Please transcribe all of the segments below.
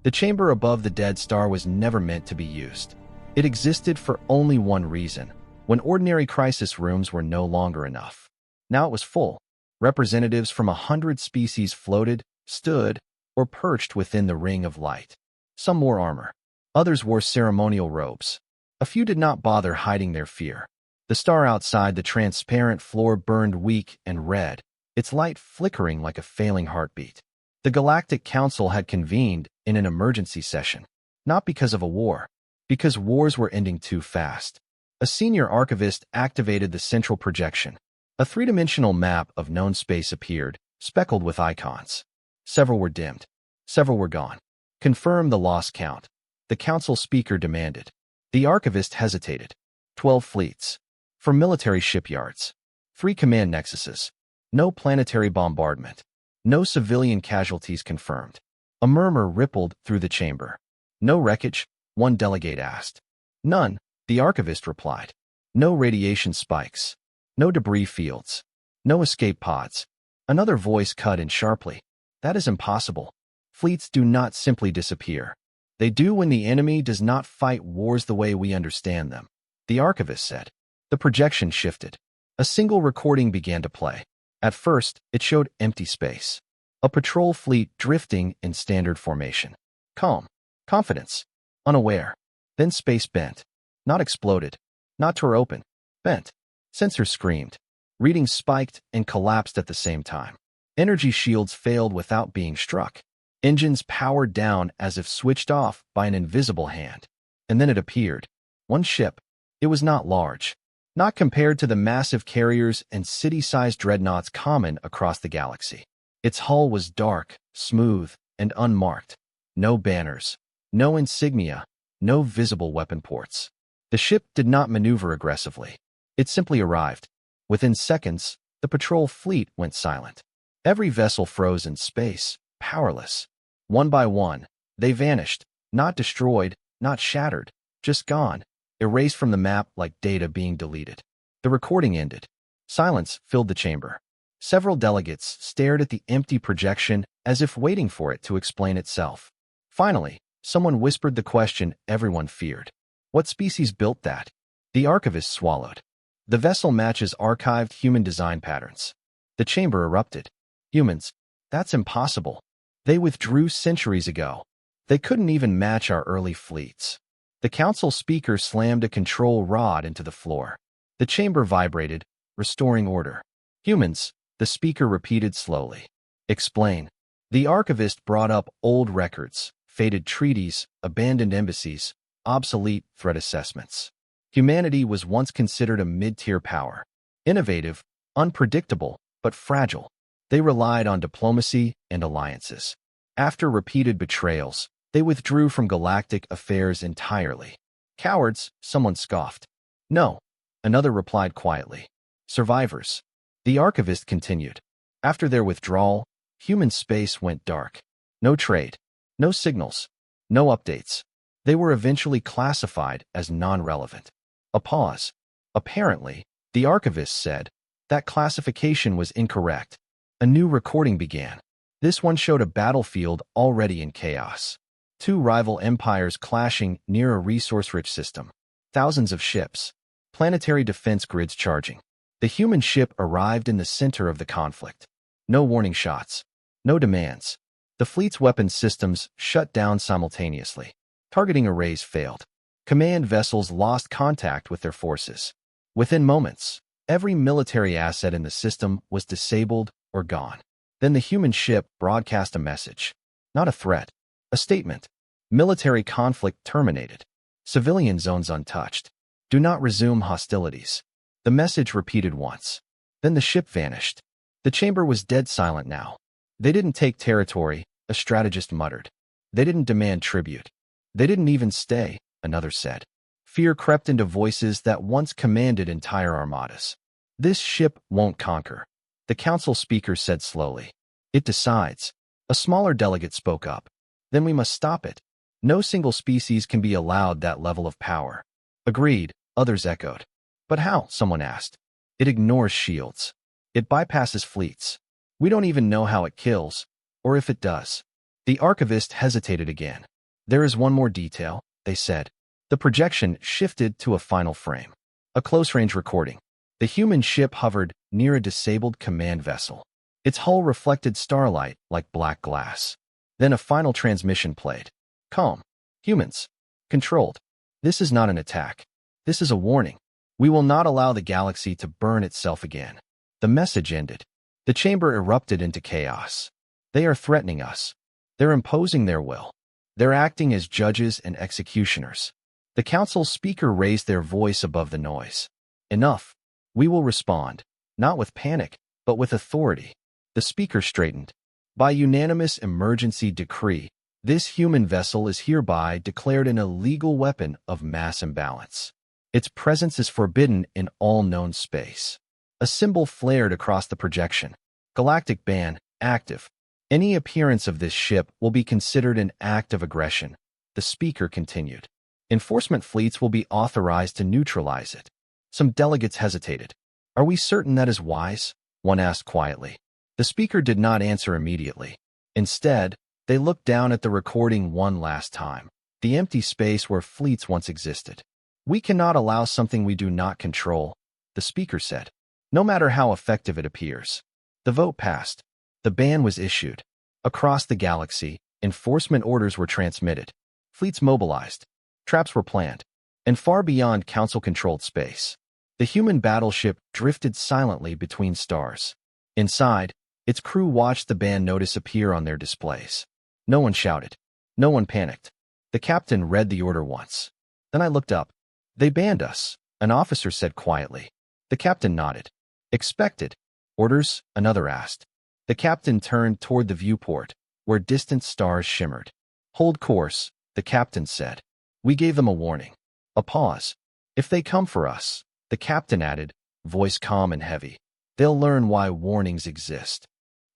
The chamber above the dead star was never meant to be used. It existed for only one reason, when ordinary crisis rooms were no longer enough. Now it was full. Representatives from 100 species floated, stood, or perched within the ring of light. Some wore armor. Others wore ceremonial robes. A few did not bother hiding their fear. The star outside the transparent floor burned weak and red, its light flickering like a failing heartbeat. The Galactic Council had convened in an emergency session, not because of a war, because wars were ending too fast. A senior archivist activated the central projection. A three-dimensional map of known space appeared, speckled with icons. Several were dimmed. Several were gone. Confirm the loss count, the council speaker demanded. The archivist hesitated. 12 fleets. For military shipyards. 3 command nexuses. No planetary bombardment. No civilian casualties confirmed. A murmur rippled through the chamber. No wreckage? One delegate asked. None, the archivist replied. No radiation spikes. No debris fields. No escape pods. Another voice cut in sharply. That is impossible. Fleets do not simply disappear. They do when the enemy does not fight wars the way we understand them, the archivist said. The projection shifted. A single recording began to play. At first, it showed empty space. A patrol fleet drifting in standard formation. Calm. Confidence. Unaware. Then space bent. Not exploded. Not tore open. Bent. Sensors screamed. Readings spiked and collapsed at the same time. Energy shields failed without being struck. Engines powered down as if switched off by an invisible hand. And then it appeared. One ship. It was not large. Not compared to the massive carriers and city-sized dreadnoughts common across the galaxy. Its hull was dark, smooth, and unmarked. No banners. No insignia. No visible weapon ports. The ship did not maneuver aggressively. It simply arrived. Within seconds, the patrol fleet went silent. Every vessel froze in space, powerless. One by one, they vanished, not destroyed, not shattered, just gone, erased from the map like data being deleted. The recording ended. Silence filled the chamber. Several delegates stared at the empty projection as if waiting for it to explain itself. Finally, someone whispered the question everyone feared. What species built that? The archivist swallowed. The vessel matches archived human design patterns. The chamber erupted. Humans. That's impossible. They withdrew centuries ago. They couldn't even match our early fleets. The council speaker slammed a control rod into the floor. The chamber vibrated, restoring order. Humans, the speaker repeated slowly. Explain. The archivist brought up old records, faded treaties, abandoned embassies, obsolete threat assessments. Humanity was once considered a mid-tier power. Innovative, unpredictable, but fragile. They relied on diplomacy and alliances. After repeated betrayals, they withdrew from galactic affairs entirely. Cowards, someone scoffed. No, another replied quietly. Survivors. The archivist continued. After their withdrawal, human space went dark. No trade. No signals. No updates. They were eventually classified as non-relevant. A pause. Apparently, the archivist said, that classification was incorrect. A new recording began. This one showed a battlefield already in chaos. 2 rival empires clashing near a resource-rich system. Thousands of ships. Planetary defense grids charging. The human ship arrived in the center of the conflict. No warning shots. No demands. The fleet's weapons systems shut down simultaneously. Targeting arrays failed. Command vessels lost contact with their forces. Within moments, every military asset in the system was disabled or gone. Then the human ship broadcast a message. Not a threat. A statement. Military conflict terminated. Civilian zones untouched. Do not resume hostilities. The message repeated once. Then the ship vanished. The chamber was dead silent now. They didn't take territory, a strategist muttered. They didn't demand tribute. They didn't even stay, another said. Fear crept into voices that once commanded entire armadas. This ship won't conquer. The council speaker said slowly. It decides. A smaller delegate spoke up. Then we must stop it. No single species can be allowed that level of power. Agreed, others echoed. But how? Someone asked. It ignores shields. It bypasses fleets. We don't even know how it kills, or if it does. The archivist hesitated again. There is one more detail, they said. The projection shifted to a final frame. A close-range recording. The human ship hovered near a disabled command vessel. Its hull reflected starlight like black glass. Then a final transmission played. Calm. Humans. Controlled. This is not an attack. This is a warning. We will not allow the galaxy to burn itself again. The message ended. The chamber erupted into chaos. They are threatening us. They're imposing their will. They're acting as judges and executioners. The council speaker raised their voice above the noise. Enough. We will respond, not with panic, but with authority. The speaker straightened. By unanimous emergency decree, this human vessel is hereby declared an illegal weapon of mass imbalance. Its presence is forbidden in all known space. A symbol flared across the projection. Galactic ban, active. Any appearance of this ship will be considered an act of aggression. The speaker continued. Enforcement fleets will be authorized to neutralize it. Some delegates hesitated. Are we certain that is wise? One asked quietly. The speaker did not answer immediately. Instead, they looked down at the recording one last time. The empty space where fleets once existed. We cannot allow something we do not control, the speaker said, no matter how effective it appears. The vote passed. The ban was issued. Across the galaxy, enforcement orders were transmitted. Fleets mobilized. Traps were planned. And far beyond council-controlled space, the human battleship drifted silently between stars. Inside, its crew watched the ban notice appear on their displays. No one shouted. No one panicked. The captain read the order once. Then I looked up. They banned us, an officer said quietly. The captain nodded. Expected. Orders? Another asked. The captain turned toward the viewport, where distant stars shimmered. Hold course, the captain said. We gave them a warning. A pause. If they come for us, the captain added, voice calm and heavy, they'll learn why warnings exist.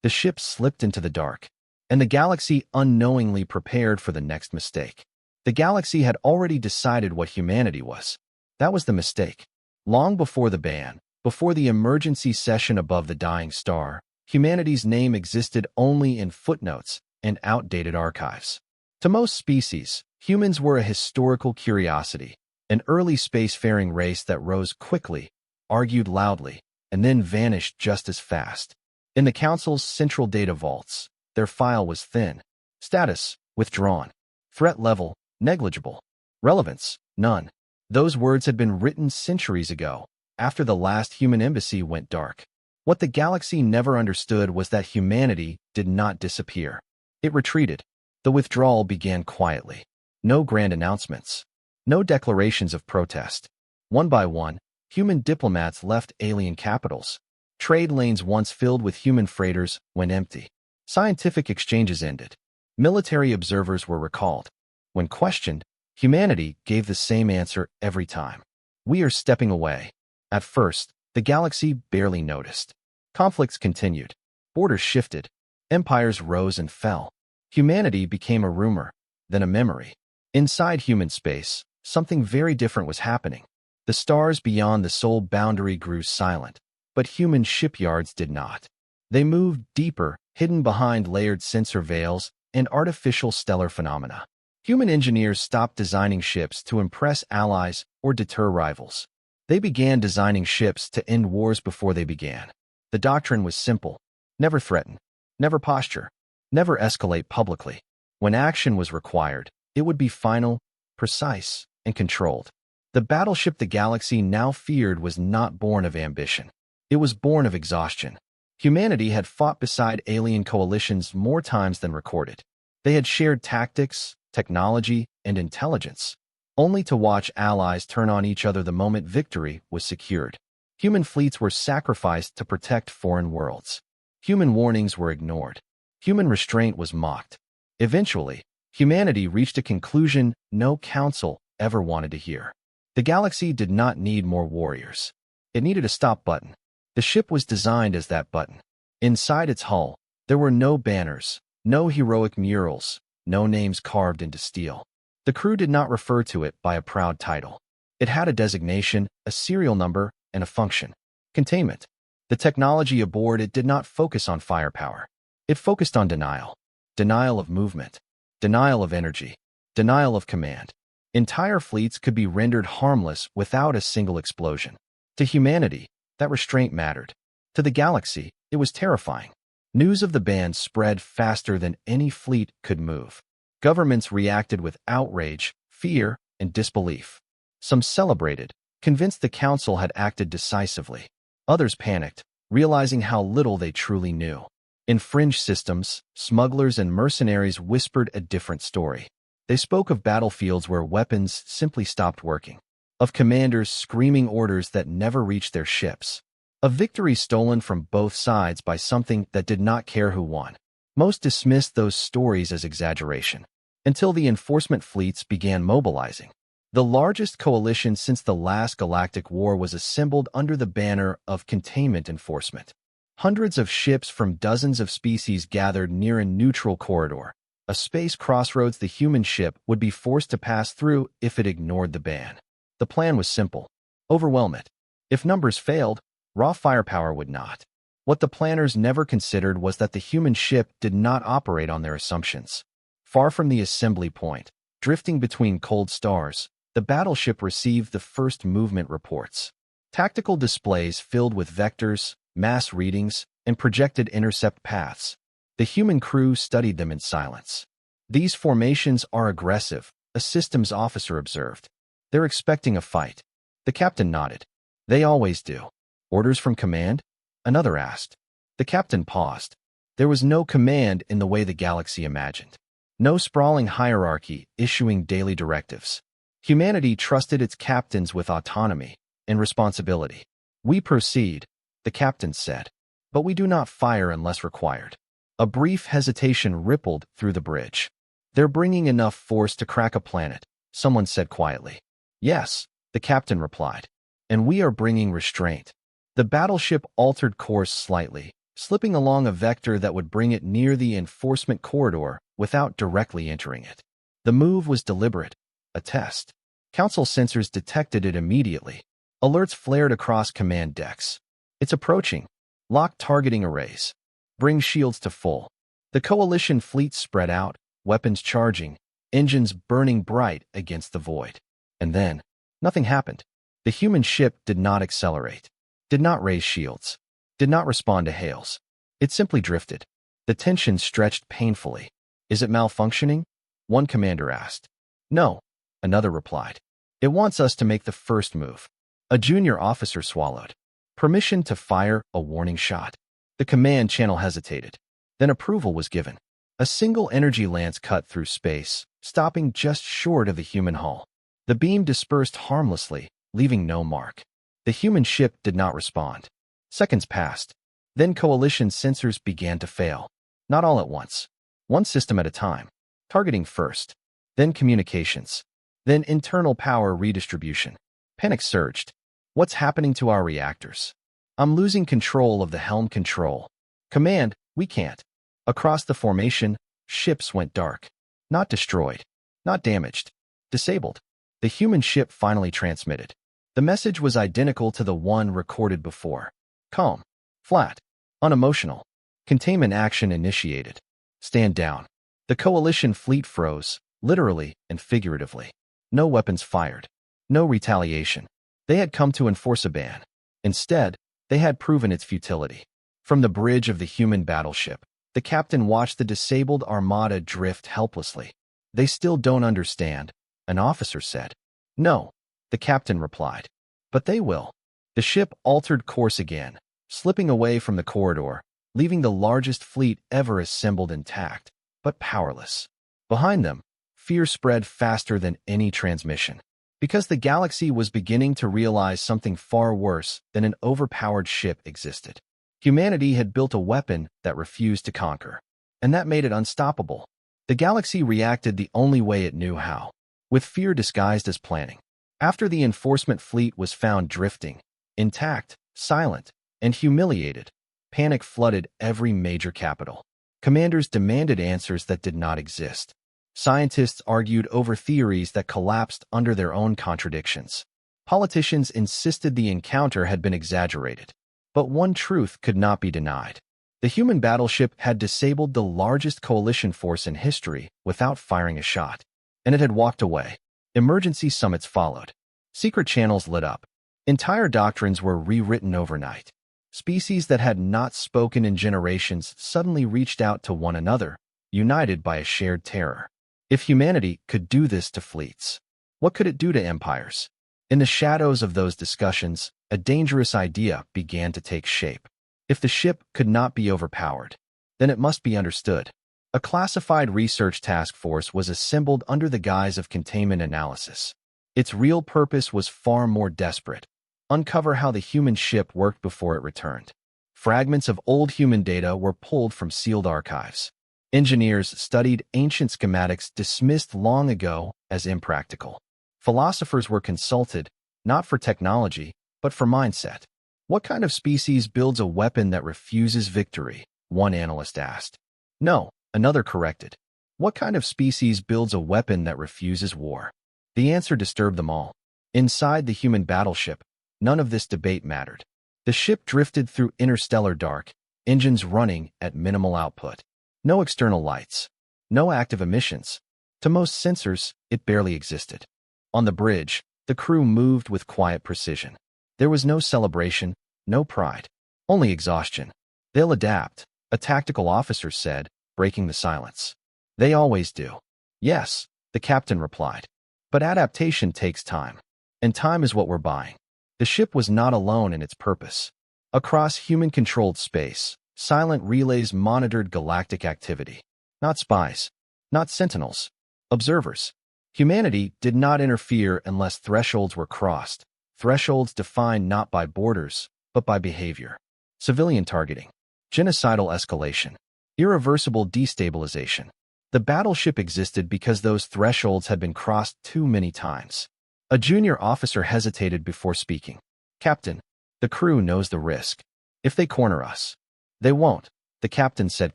The ship slipped into the dark, and the galaxy unknowingly prepared for the next mistake. The galaxy had already decided what humanity was. That was the mistake. Long before the ban, before the emergency session above the dying star, humanity's name existed only in footnotes and outdated archives. To most species, humans were a historical curiosity, an early spacefaring race that rose quickly, argued loudly, and then vanished just as fast. In the Council's central data vaults, their file was thin. Status, withdrawn. Threat level, negligible. Relevance, none. Those words had been written centuries ago, after the last human embassy went dark. What the galaxy never understood was that humanity did not disappear. It retreated. The withdrawal began quietly. No grand announcements. No declarations of protest. One by one, human diplomats left alien capitals. Trade lanes once filled with human freighters went empty. Scientific exchanges ended. Military observers were recalled. When questioned, humanity gave the same answer every time. We are stepping away. At first, the galaxy barely noticed. Conflicts continued. Borders shifted. Empires rose and fell. Humanity became a rumor, then a memory. Inside human space, something very different was happening. The stars beyond the soul boundary grew silent, but human shipyards did not. They moved deeper, hidden behind layered sensor veils and artificial stellar phenomena. Human engineers stopped designing ships to impress allies or deter rivals. They began designing ships to end wars before they began. The doctrine was simple. Never threaten. Never posture. Never escalate publicly. When action was required, it would be final, precise, and controlled. The battleship the galaxy now feared was not born of ambition. It was born of exhaustion. Humanity had fought beside alien coalitions more times than recorded. They had shared tactics, technology, and intelligence, only to watch allies turn on each other the moment victory was secured. Human fleets were sacrificed to protect foreign worlds. Human warnings were ignored. Human restraint was mocked. Eventually, humanity reached a conclusion no council ever wanted to hear. The galaxy did not need more warriors. It needed a stop button. The ship was designed as that button. Inside its hull, there were no banners, no heroic murals, no names carved into steel. The crew did not refer to it by a proud title. It had a designation, a serial number, and a function. Containment. The technology aboard it did not focus on firepower. It focused on denial. Denial of movement. Denial of energy. Denial of command. Entire fleets could be rendered harmless without a single explosion. To humanity, that restraint mattered. To the galaxy, it was terrifying. News of the ban spread faster than any fleet could move. Governments reacted with outrage, fear, and disbelief. Some celebrated, convinced the council had acted decisively. Others panicked, realizing how little they truly knew. In fringe systems, smugglers and mercenaries whispered a different story. They spoke of battlefields where weapons simply stopped working, of commanders screaming orders that never reached their ships, of victory stolen from both sides by something that did not care who won. Most dismissed those stories as exaggeration, until the enforcement fleets began mobilizing. The largest coalition since the last Galactic War was assembled under the banner of containment enforcement. Hundreds of ships from dozens of species gathered near a neutral corridor, a space crossroads the human ship would be forced to pass through if it ignored the ban. The plan was simple: overwhelm it. If numbers failed, raw firepower would not. What the planners never considered was that the human ship did not operate on their assumptions. Far from the assembly point, drifting between cold stars, the battleship received the first movement reports. Tactical displays filled with vectors, mass readings, and projected intercept paths. The human crew studied them in silence. "These formations are aggressive," a systems officer observed. "They're expecting a fight." The captain nodded. "They always do." "Orders from command?" another asked. The captain paused. There was no command in the way the galaxy imagined. No sprawling hierarchy issuing daily directives. Humanity trusted its captains with autonomy and responsibility. "We proceed," the captain said, "but we do not fire unless required." A brief hesitation rippled through the bridge. "They're bringing enough force to crack a planet," someone said quietly. "Yes," the captain replied, "and we are bringing restraint." The battleship altered course slightly, slipping along a vector that would bring it near the enforcement corridor without directly entering it. The move was deliberate, a test. Council sensors detected it immediately. Alerts flared across command decks. "It's approaching. Lock targeting arrays. Bring shields to full." The coalition fleet spread out, weapons charging, engines burning bright against the void. And then, nothing happened. The human ship did not accelerate, did not raise shields, did not respond to hails. It simply drifted. The tension stretched painfully. "Is it malfunctioning?" one commander asked. "No," another replied. "It wants us to make the first move." A junior officer swallowed. Permission to fire a warning shot. The command channel hesitated. Then approval was given. A single energy lance cut through space, stopping just short of the human hull. The beam dispersed harmlessly, leaving no mark. The human ship did not respond. Seconds passed. Then coalition sensors began to fail. Not all at once. One system at a time. Targeting first. Then communications. Then internal power redistribution. Panic surged. "What's happening to our reactors? I'm losing control of the helm control." "Command, we can't." Across the formation, ships went dark. Not destroyed. Not damaged. Disabled. The human ship finally transmitted. The message was identical to the one recorded before. Calm. Flat. Unemotional. Containment action initiated. Stand down. The coalition fleet froze, literally and figuratively. No weapons fired. No retaliation. They had come to enforce a ban. Instead, they had proven its futility. From the bridge of the human battleship, the captain watched the disabled armada drift helplessly. "They still don't understand," an officer said. "No," the captain replied. "But they will." The ship altered course again, slipping away from the corridor, leaving the largest fleet ever assembled intact, but powerless. Behind them, fear spread faster than any transmission. Because the galaxy was beginning to realize something far worse than an overpowered ship existed. Humanity had built a weapon that refused to conquer, and that made it unstoppable. The galaxy reacted the only way it knew how, with fear disguised as planning. After the enforcement fleet was found drifting, intact, silent, and humiliated, panic flooded every major capital. Commanders demanded answers that did not exist. Scientists argued over theories that collapsed under their own contradictions. Politicians insisted the encounter had been exaggerated. But one truth could not be denied. The human battleship had disabled the largest coalition force in history without firing a shot. and it had walked away. Emergency summits followed. Secret channels lit up. Entire doctrines were rewritten overnight. Species that had not spoken in generations suddenly reached out to one another, united by a shared terror. If humanity could do this to fleets, what could it do to empires? In the shadows of those discussions, a dangerous idea began to take shape. If the ship could not be overpowered, then it must be understood. A classified research task force was assembled under the guise of containment analysis. Its real purpose was far more desperate: uncover how the human ship worked before it returned. Fragments of old human data were pulled from sealed archives. Engineers studied ancient schematics dismissed long ago as impractical. Philosophers were consulted, not for technology, but for mindset. What kind of species builds a weapon that refuses victory? One analyst asked. No, another corrected. What kind of species builds a weapon that refuses war? The answer disturbed them all. Inside the human battleship, none of this debate mattered. The ship drifted through interstellar dark, engines running at minimal output. No external lights. No active emissions. To most sensors, it barely existed. On the bridge, the crew moved with quiet precision. There was no celebration, no pride, only exhaustion. They'll adapt, a tactical officer said, breaking the silence. They always do. Yes, the captain replied. But adaptation takes time. And time is what we're buying. The ship was not alone in its purpose. Across human-controlled space, silent relays monitored galactic activity. Not spies. Not sentinels. Observers. Humanity did not interfere unless thresholds were crossed. Thresholds defined not by borders, but by behavior. Civilian targeting. Genocidal escalation. Irreversible destabilization. The battleship existed because those thresholds had been crossed too many times. A junior officer hesitated before speaking. Captain, the crew knows the risk. If they corner us, they won't, the captain said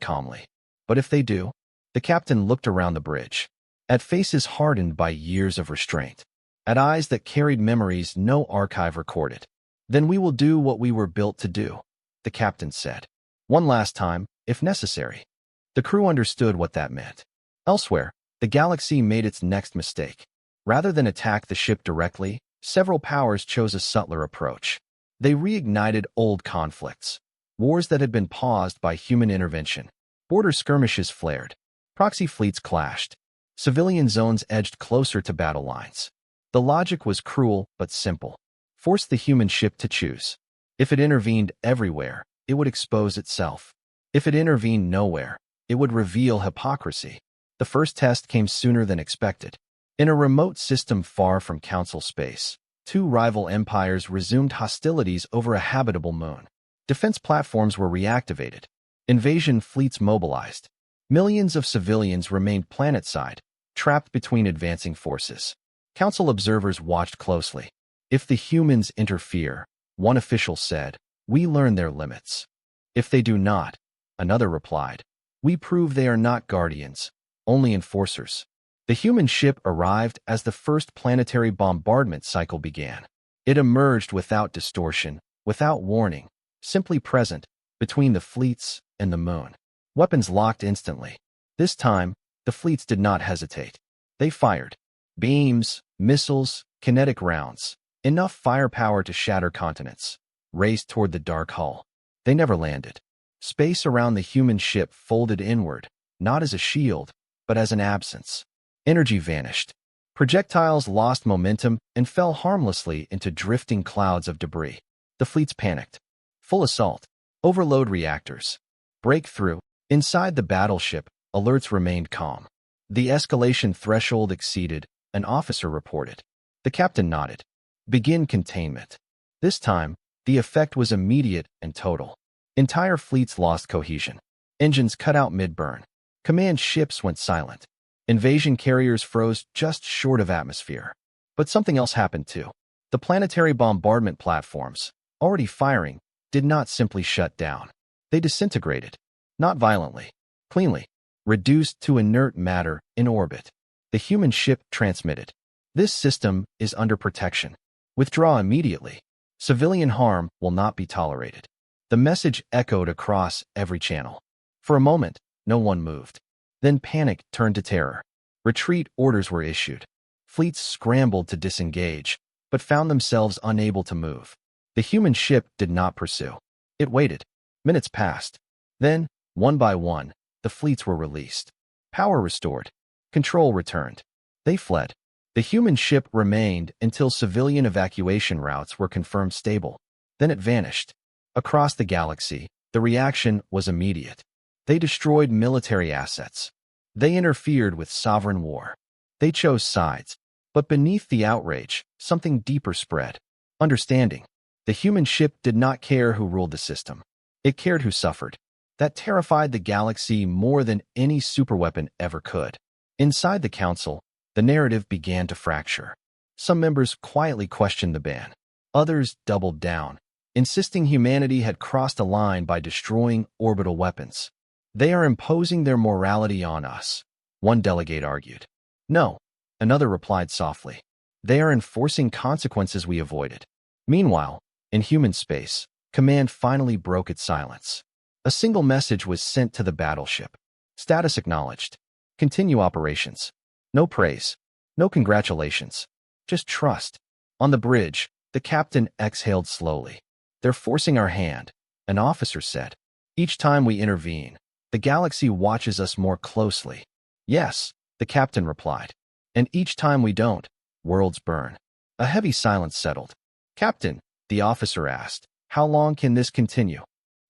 calmly. But if they do? The captain looked around the bridge. At faces hardened by years of restraint. At eyes that carried memories no archive recorded. Then we will do what we were built to do, the captain said. One last time, if necessary. The crew understood what that meant. Elsewhere, the galaxy made its next mistake. Rather than attack the ship directly, several powers chose a subtler approach. They reignited old conflicts. Wars that had been paused by human intervention. Border skirmishes flared. Proxy fleets clashed. Civilian zones edged closer to battle lines. The logic was cruel but simple. Force the human ship to choose. If it intervened everywhere, it would expose itself. If it intervened nowhere, it would reveal hypocrisy. The first test came sooner than expected. In a remote system far from Council space, two rival empires resumed hostilities over a habitable moon. Defense platforms were reactivated. Invasion fleets mobilized. Millions of civilians remained planetside, trapped between advancing forces. Council observers watched closely. If the humans interfere, one official said, we learn their limits. If they do not, another replied, we prove they are not guardians, only enforcers. The human ship arrived as the first planetary bombardment cycle began. It emerged without distortion, without warning, simply present, between the fleets and the moon. Weapons locked instantly. This time, the fleets did not hesitate. They fired. Beams, missiles, kinetic rounds. Enough firepower to shatter continents. Raced toward the dark hull. They never landed. Space around the human ship folded inward, not as a shield, but as an absence. Energy vanished. Projectiles lost momentum and fell harmlessly into drifting clouds of debris. The fleets panicked. Full assault. Overload reactors. Breakthrough. Inside the battleship, alerts remained calm. The escalation threshold exceeded, an officer reported. The captain nodded. Begin containment. This time, the effect was immediate and total. Entire fleets lost cohesion. Engines cut out mid-burn. Command ships went silent. Invasion carriers froze just short of atmosphere. But something else happened too. The planetary bombardment platforms, already firing, did not simply shut down. They disintegrated. Not violently. Cleanly. Reduced to inert matter in orbit. The human ship transmitted. This system is under protection. Withdraw immediately. Civilian harm will not be tolerated. The message echoed across every channel. For a moment, no one moved. Then panic turned to terror. Retreat orders were issued. Fleets scrambled to disengage, but found themselves unable to move. The human ship did not pursue. It waited. Minutes passed. Then, one by one, the fleets were released. Power restored. Control returned. They fled. The human ship remained until civilian evacuation routes were confirmed stable. Then it vanished. Across the galaxy, the reaction was immediate. They destroyed military assets. They interfered with sovereign war. They chose sides. But beneath the outrage, something deeper spread. Understanding. The human ship did not care who ruled the system. It cared who suffered. That terrified the galaxy more than any superweapon ever could. Inside the council, the narrative began to fracture. Some members quietly questioned the ban. Others doubled down, insisting humanity had crossed a line by destroying orbital weapons. They are imposing their morality on us, one delegate argued. No, another replied softly. They are enforcing consequences we avoided. Meanwhile, in human space, command finally broke its silence. A single message was sent to the battleship. Status acknowledged. Continue operations. No praise. No congratulations. Just trust. On the bridge, the captain exhaled slowly. They're forcing our hand, an officer said. Each time we intervene, the galaxy watches us more closely. Yes, the captain replied. And each time we don't, worlds burn. A heavy silence settled. Captain, the officer asked, how long can this continue?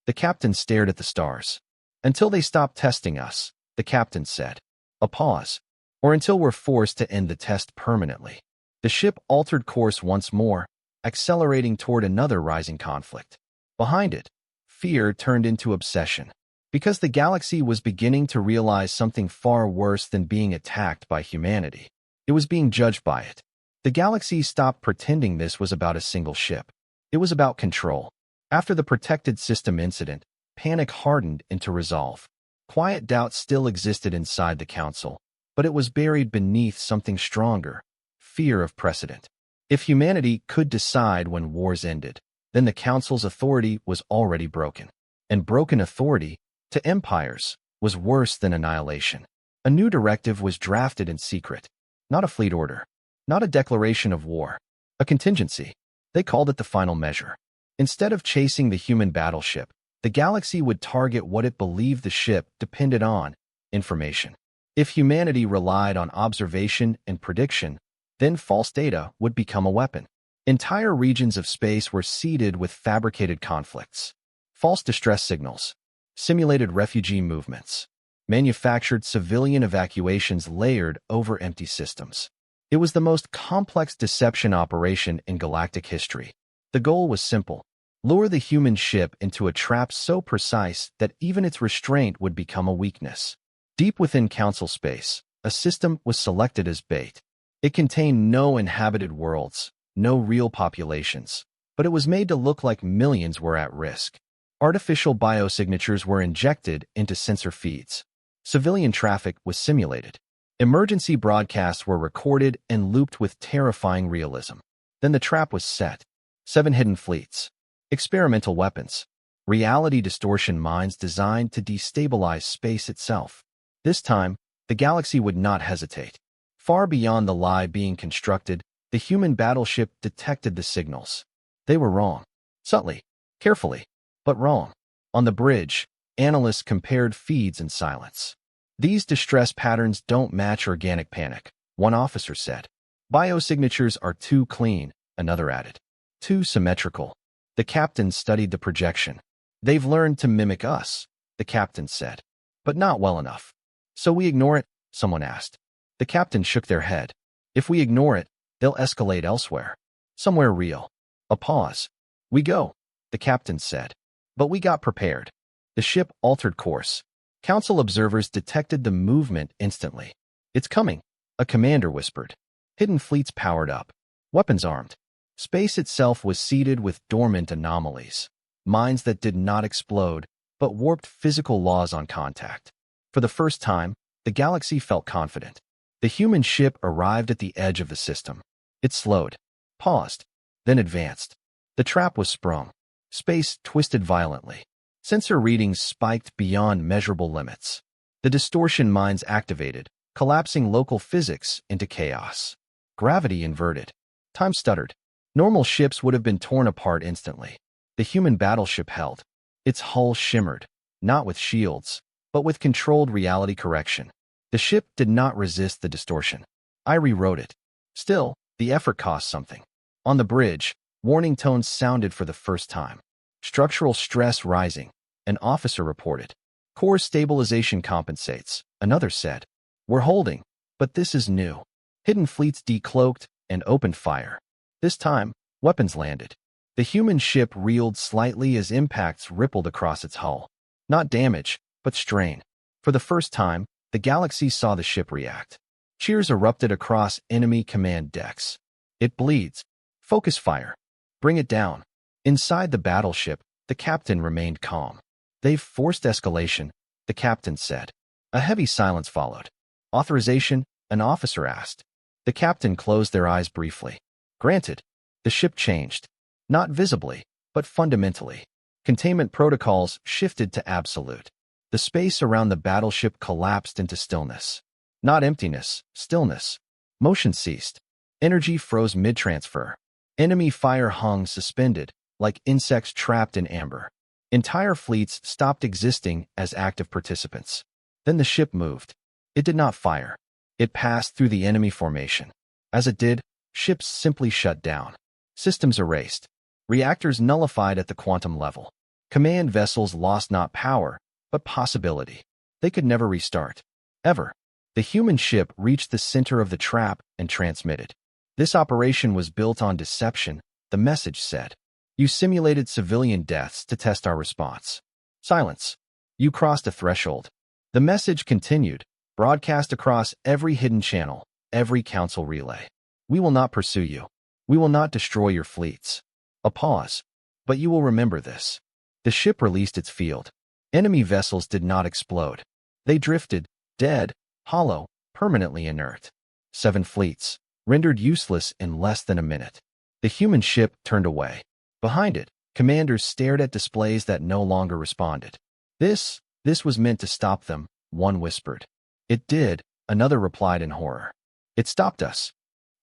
The captain stared at the stars. Until they stop testing us, the captain said. A pause. Or until we're forced to end the test permanently. The ship altered course once more, accelerating toward another rising conflict. Behind it, fear turned into obsession. Because the galaxy was beginning to realize something far worse than being attacked by humanity. It was being judged by it. The galaxy stopped pretending this was about a single ship. It was about control. After the protected system incident, panic hardened into resolve. Quiet doubt still existed inside the council, but it was buried beneath something stronger, fear of precedent. If humanity could decide when wars ended, then the council's authority was already broken. And broken authority, to empires, was worse than annihilation. A new directive was drafted in secret. Not a fleet order. Not a declaration of war. A contingency. They called it the final measure. Instead of chasing the human battleship, the galaxy would target what it believed the ship depended on, information. If humanity relied on observation and prediction, then false data would become a weapon. Entire regions of space were seeded with fabricated conflicts. False distress signals. Simulated refugee movements. Manufactured civilian evacuations layered over empty systems. It was the most complex deception operation in galactic history. The goal was simple. Lure the human ship into a trap so precise that even its restraint would become a weakness. Deep within council space, a system was selected as bait. It contained no inhabited worlds, no real populations, but it was made to look like millions were at risk. Artificial biosignatures were injected into sensor feeds. Civilian traffic was simulated. Emergency broadcasts were recorded and looped with terrifying realism. Then the trap was set. 7 hidden fleets. Experimental weapons. Reality distortion mines designed to destabilize space itself. This time, the galaxy would not hesitate. Far beyond the lie being constructed, the human battleship detected the signals. They were wrong. Subtly, carefully, but wrong. On the bridge, analysts compared feeds in silence. These distress patterns don't match organic panic, one officer said. Biosignatures are too clean, another added. Too symmetrical. The captain studied the projection. They've learned to mimic us, the captain said. But not well enough. So we ignore it, someone asked. The captain shook their head. If we ignore it, they'll escalate elsewhere. Somewhere real. A pause. We go, the captain said. But we got prepared. The ship altered course. Council observers detected the movement instantly. It's coming, a commander whispered. Hidden fleets powered up. Weapons armed. Space itself was seeded with dormant anomalies. Mines that did not explode, but warped physical laws on contact. For the first time, the galaxy felt confident. The human ship arrived at the edge of the system. It slowed, paused, then advanced. The trap was sprung. Space twisted violently. Sensor readings spiked beyond measurable limits. The distortion mines activated, collapsing local physics into chaos. Gravity inverted. Time stuttered. Normal ships would have been torn apart instantly. The human battleship held. Its hull shimmered, not with shields, but with controlled reality correction. The ship did not resist the distortion. I rewrote it. Still, the effort cost something. On the bridge, warning tones sounded for the first time. Structural stress rising, an officer reported. Core stabilization compensates, another said. We're holding, but this is new. Hidden fleets decloaked and opened fire. This time, weapons landed. The human ship reeled slightly as impacts rippled across its hull. Not damage, but strain. For the first time, the galaxy saw the ship react. Cheers erupted across enemy command decks. It bleeds. Focus fire. Bring it down. Inside the battleship, the captain remained calm. They've forced escalation, the captain said. A heavy silence followed. Authorization, an officer asked. The captain closed their eyes briefly. Granted. The ship changed. Not visibly, but fundamentally. Containment protocols shifted to absolute. The space around the battleship collapsed into stillness. Not emptiness, stillness. Motion ceased. Energy froze mid-transfer. Enemy fire hung suspended, like insects trapped in amber. Entire fleets stopped existing as active participants. Then the ship moved. It did not fire. It passed through the enemy formation. As it did, ships simply shut down. Systems erased. Reactors nullified at the quantum level. Command vessels lost not power, but possibility. They could never restart. Ever. The human ship reached the center of the trap and transmitted. This operation was built on deception, the message said. You simulated civilian deaths to test our response. Silence. You crossed a threshold. The message continued, broadcast across every hidden channel, every council relay. We will not pursue you. We will not destroy your fleets. A pause. But you will remember this. The ship released its field. Enemy vessels did not explode. They drifted, dead, hollow, permanently inert. 7 fleets, rendered useless in less than a minute. The human ship turned away. Behind it, commanders stared at displays that no longer responded. This was meant to stop them, one whispered. It did, another replied in horror. It stopped us.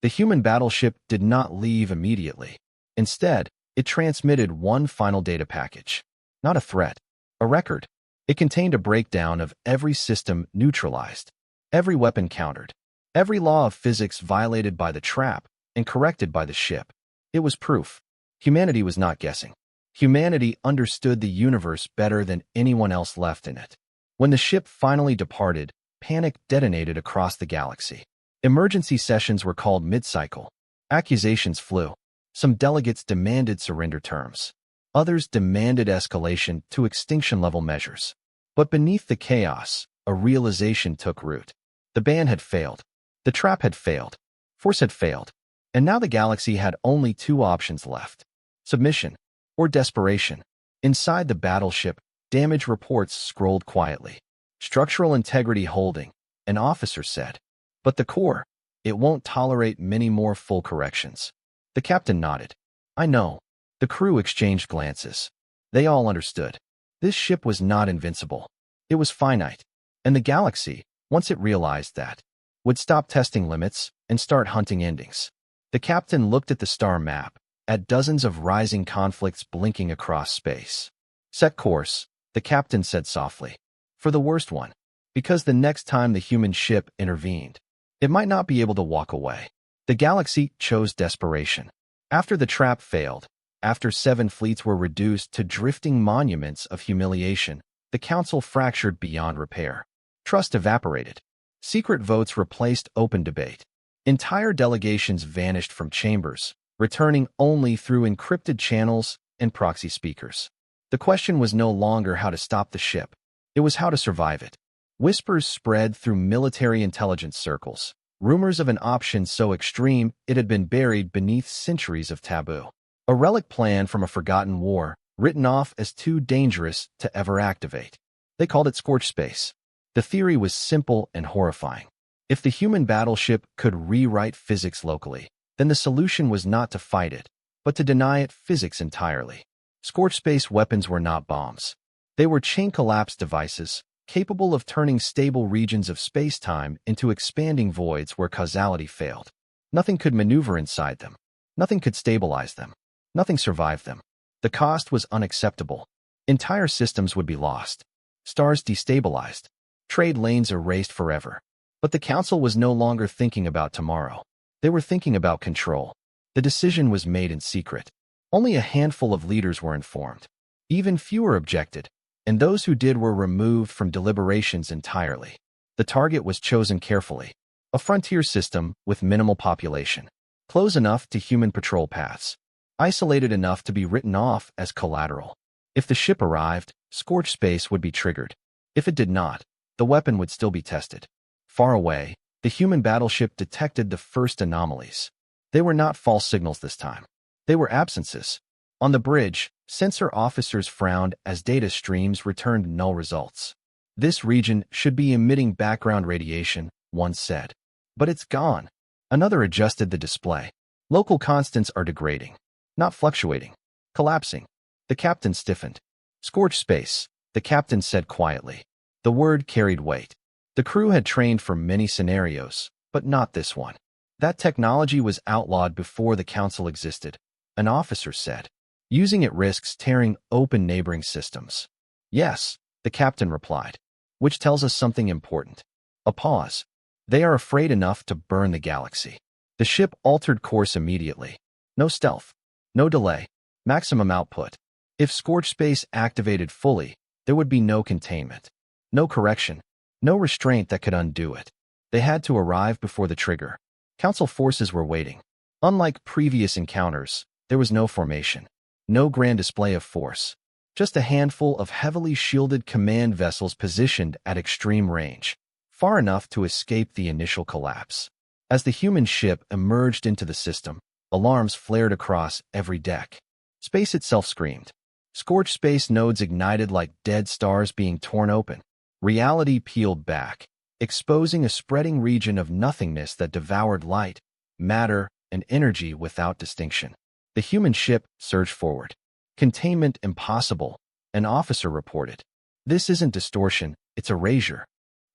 The human battleship did not leave immediately. Instead, it transmitted one final data package. Not a threat, a record. It contained a breakdown of every system neutralized, every weapon countered, every law of physics violated by the trap and corrected by the ship. It was proof. Humanity was not guessing. Humanity understood the universe better than anyone else left in it. When the ship finally departed, panic detonated across the galaxy. Emergency sessions were called mid-cycle. Accusations flew. Some delegates demanded surrender terms. Others demanded escalation to extinction-level measures. But beneath the chaos, a realization took root. The ban had failed. The trap had failed. Force had failed. And now the galaxy had only 2 options left. Submission or desperation. Inside the battleship, damage reports scrolled quietly. Structural integrity holding, an officer said. But the core, it won't tolerate many more full corrections. The captain nodded. I know. The crew exchanged glances. They all understood. This ship was not invincible. It was finite. And the galaxy, once it realized that, would stop testing limits and start hunting endings. The captain looked at the star map, at dozens of rising conflicts blinking across space. Set course, the captain said softly. For the worst one. Because the next time the human ship intervened, it might not be able to walk away. The galaxy chose desperation. After the trap failed, after 7 fleets were reduced to drifting monuments of humiliation, the council fractured beyond repair. Trust evaporated. Secret votes replaced open debate. Entire delegations vanished from chambers, returning only through encrypted channels and proxy speakers. The question was no longer how to stop the ship. It was how to survive it. Whispers spread through military intelligence circles. Rumors of an option so extreme it had been buried beneath centuries of taboo. A relic plan from a forgotten war, written off as too dangerous to ever activate. They called it Scorch Space. The theory was simple and horrifying. If the human battleship could rewrite physics locally, then the solution was not to fight it, but to deny it physics entirely. Scorch Space weapons were not bombs. They were chain collapse devices, capable of turning stable regions of space-time into expanding voids where causality failed. Nothing could maneuver inside them. Nothing could stabilize them. Nothing survived them. The cost was unacceptable. Entire systems would be lost. Stars destabilized. Trade lanes erased forever. But the Council was no longer thinking about tomorrow. They were thinking about control. The decision was made in secret. Only a handful of leaders were informed. Even fewer objected, and those who did were removed from deliberations entirely. The target was chosen carefully. A frontier system with minimal population. Close enough to human patrol paths. Isolated enough to be written off as collateral. If the ship arrived, scorched space would be triggered. If it did not, the weapon would still be tested. Far away, the human battleship detected the first anomalies. They were not false signals this time. They were absences. On the bridge, sensor officers frowned as data streams returned null results. This region should be emitting background radiation, one said. But it's gone. Another adjusted the display. Local constants are degrading. Not fluctuating. Collapsing. The captain stiffened. Scorched space, the captain said quietly. The word carried weight. The crew had trained for many scenarios, but not this one. That technology was outlawed before the Council existed, an officer said. Using it risks tearing open neighboring systems. Yes, the captain replied. Which tells us something important. A pause. They are afraid enough to burn the galaxy. The ship altered course immediately. No stealth. No delay. Maximum output. If scorched space activated fully, there would be no containment. No correction. No restraint that could undo it. They had to arrive before the trigger. Council forces were waiting. Unlike previous encounters, there was no formation. No grand display of force. Just a handful of heavily shielded command vessels positioned at extreme range, far enough to escape the initial collapse. As the human ship emerged into the system, alarms flared across every deck. Space itself screamed. Scorched space nodes ignited like dead stars being torn open. Reality peeled back, exposing a spreading region of nothingness that devoured light, matter, and energy without distinction. The human ship surged forward. Containment impossible, an officer reported. This isn't distortion, it's erasure.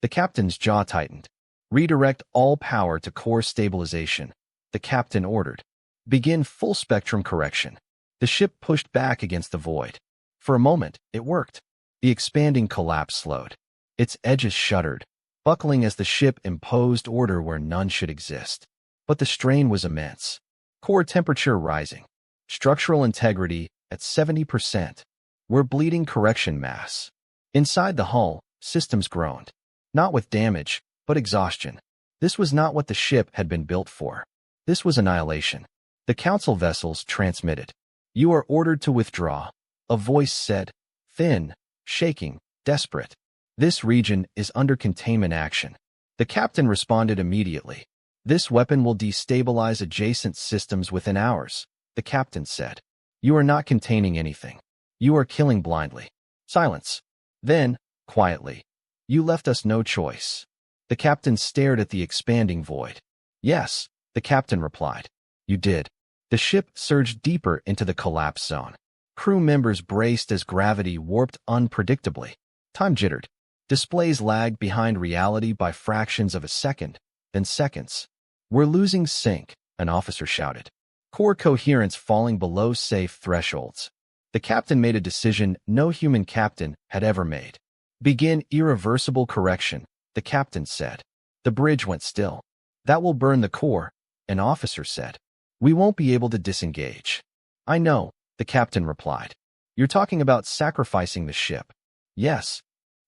The captain's jaw tightened. Redirect all power to core stabilization, the captain ordered. Begin full spectrum correction. The ship pushed back against the void. For a moment, it worked. The expanding collapse slowed. Its edges shuddered, buckling as the ship imposed order where none should exist. But the strain was immense. Core temperature rising. Structural integrity at 70%. We're bleeding correction mass. Inside the hull, systems groaned. Not with damage, but exhaustion. This was not what the ship had been built for. This was annihilation. The council vessels transmitted. You are ordered to withdraw. A voice said, thin, shaking, desperate. This region is under containment action. The captain responded immediately. This weapon will destabilize adjacent systems within hours, the captain said. You are not containing anything. You are killing blindly. Silence. Then, quietly, you left us no choice. The captain stared at the expanding void. Yes, the captain replied. You did. The ship surged deeper into the collapse zone. Crew members braced as gravity warped unpredictably. Time jittered. Displays lagged behind reality by fractions of a second, then seconds. We're losing sync, an officer shouted. Core coherence falling below safe thresholds. The captain made a decision no human captain had ever made. Begin irreversible correction, the captain said. The bridge went still. That will burn the core, an officer said. We won't be able to disengage. I know, the captain replied. You're talking about sacrificing the ship. Yes.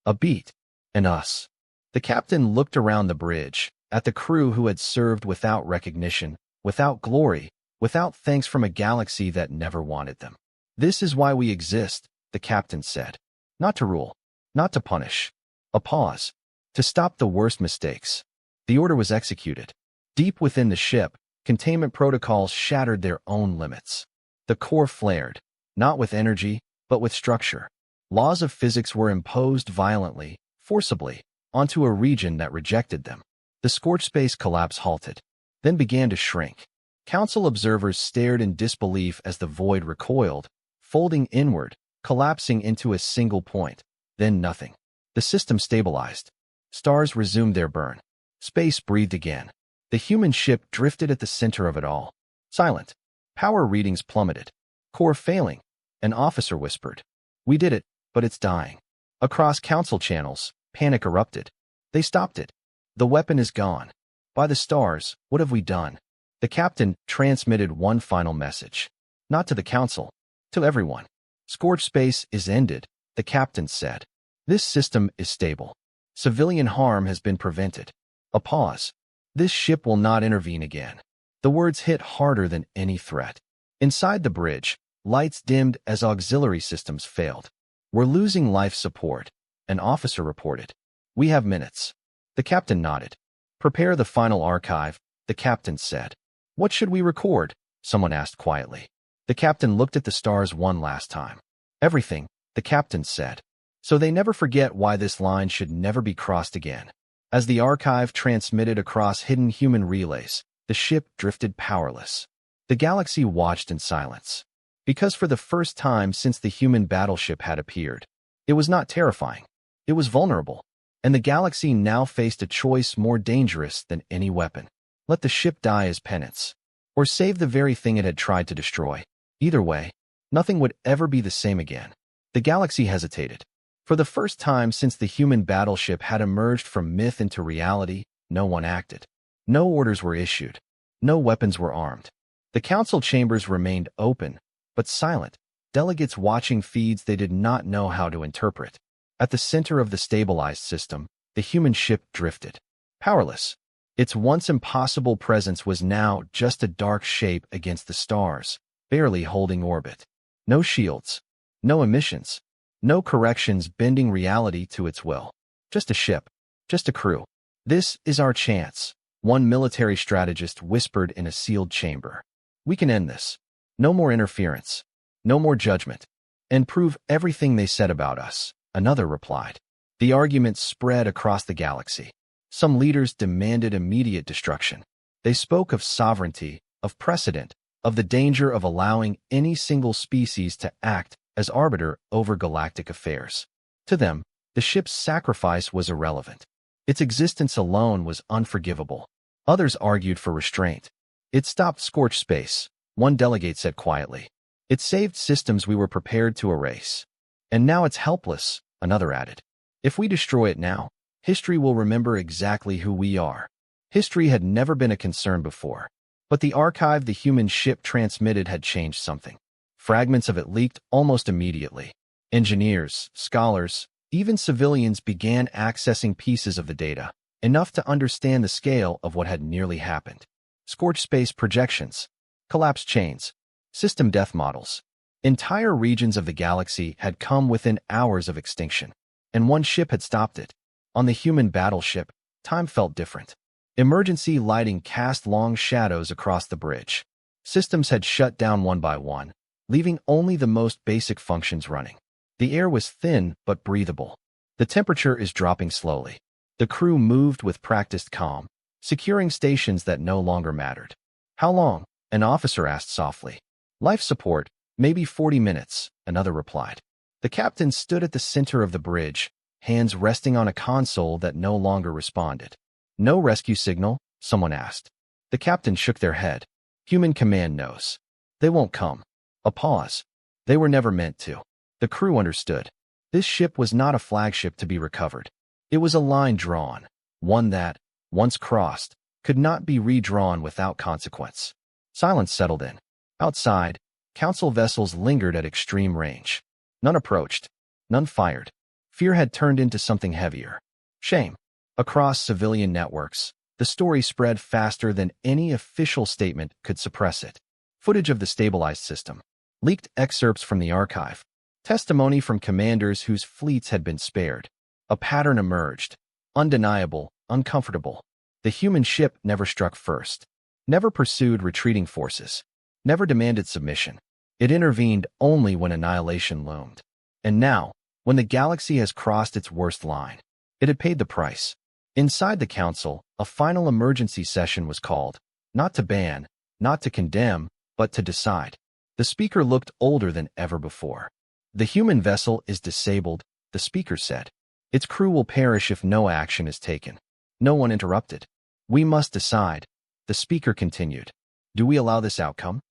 A beat. And us. The captain looked around the bridge, at the crew who had served without recognition, without glory, without thanks from a galaxy that never wanted them. This is why we exist, the captain said. Not to rule. Not to punish. A pause. To stop the worst mistakes. The order was executed. Deep within the ship, containment protocols shattered their own limits. The core flared, not with energy, but with structure. Laws of physics were imposed violently, forcibly, onto a region that rejected them. The scorched space collapse halted, then began to shrink. Council observers stared in disbelief as the void recoiled, folding inward, collapsing into a single point, then nothing. The system stabilized. Stars resumed their burn. Space breathed again. The human ship drifted at the center of it all. Silent. Power readings plummeted. Core failing. An officer whispered. We did it, but it's dying. Across council channels, panic erupted. They stopped it. The weapon is gone. By the stars, what have we done? The captain transmitted one final message. Not to the council. To everyone. Scorched space is ended, the captain said. This system is stable. Civilian harm has been prevented. A pause. This ship will not intervene again. The words hit harder than any threat. Inside the bridge, lights dimmed as auxiliary systems failed. We're losing life support, an officer reported. We have minutes. The captain nodded. Prepare the final archive, the captain said. What should we record? Someone asked quietly. The captain looked at the stars one last time. Everything, the captain said. So they never forget why this line should never be crossed again. As the archive transmitted across hidden human relays, the ship drifted powerless. The galaxy watched in silence. Because for the first time since the human battleship had appeared, it was not terrifying. It was vulnerable. And the galaxy now faced a choice more dangerous than any weapon. Let the ship die as penance. Or save the very thing it had tried to destroy. Either way, nothing would ever be the same again. The galaxy hesitated. For the first time since the human battleship had emerged from myth into reality, no one acted. No orders were issued. No weapons were armed. The council chambers remained open, but silent, delegates watching feeds they did not know how to interpret. At the center of the stabilized system, the human ship drifted. Powerless. Its once impossible presence was now just a dark shape against the stars, barely holding orbit. No shields. No emissions. No corrections bending reality to its will. Just a ship. Just a crew. This is our chance, one military strategist whispered in a sealed chamber. We can end this. No more interference. No more judgment. And prove everything they said about us, another replied. The argument spread across the galaxy. Some leaders demanded immediate destruction. They spoke of sovereignty, of precedent, of the danger of allowing any single species to act as arbiter over galactic affairs. To them, the ship's sacrifice was irrelevant. Its existence alone was unforgivable. Others argued for restraint. It stopped scorched space, one delegate said quietly. It saved systems we were prepared to erase. And now it's helpless, another added. If we destroy it now, history will remember exactly who we are. History had never been a concern before. But the archive the human ship transmitted had changed something. Fragments of it leaked almost immediately. Engineers, scholars, even civilians began accessing pieces of the data, enough to understand the scale of what had nearly happened. Scorched space projections, collapsed chains, system death models. Entire regions of the galaxy had come within hours of extinction, and one ship had stopped it. On the human battleship, time felt different. Emergency lighting cast long shadows across the bridge. Systems had shut down one by one, leaving only the most basic functions running. The air was thin but breathable. The temperature is dropping slowly. The crew moved with practiced calm, securing stations that no longer mattered. How long? An officer asked softly. Life support, maybe 40 minutes, another replied. The captain stood at the center of the bridge, hands resting on a console that no longer responded. No rescue signal? Someone asked. The captain shook their head. Human command knows. They won't come. A pause. They were never meant to. The crew understood. This ship was not a flagship to be recovered. It was a line drawn, one that, once crossed, could not be redrawn without consequence. Silence settled in. Outside, council vessels lingered at extreme range. None approached. None fired. Fear had turned into something heavier. Shame. Across civilian networks, the story spread faster than any official statement could suppress it. Footage of the stabilized system. Leaked excerpts from the archive. Testimony from commanders whose fleets had been spared. A pattern emerged. Undeniable, uncomfortable. The human ship never struck first. Never pursued retreating forces. Never demanded submission. It intervened only when annihilation loomed. And now, when the galaxy has crossed its worst line, it had paid the price. Inside the council, a final emergency session was called. Not to ban, not to condemn, but to decide. The speaker looked older than ever before. The human vessel is disabled, the speaker said. Its crew will perish if no action is taken. No one interrupted. We must decide. The speaker continued. Do we allow this outcome?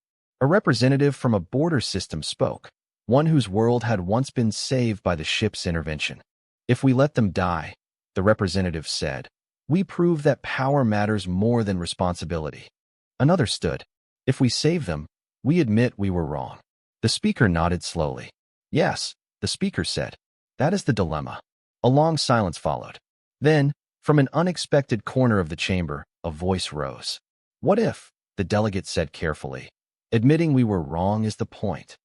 A representative from a border system spoke, one whose world had once been saved by the ship's intervention. If we let them die, the representative said, we prove that power matters more than responsibility. Another stood. If we save them, we admit we were wrong. The speaker nodded slowly. Yes, the speaker said. That is the dilemma. A long silence followed. Then, from an unexpected corner of the chamber, a voice rose. What if? The delegate said carefully. Admitting we were wrong is the point.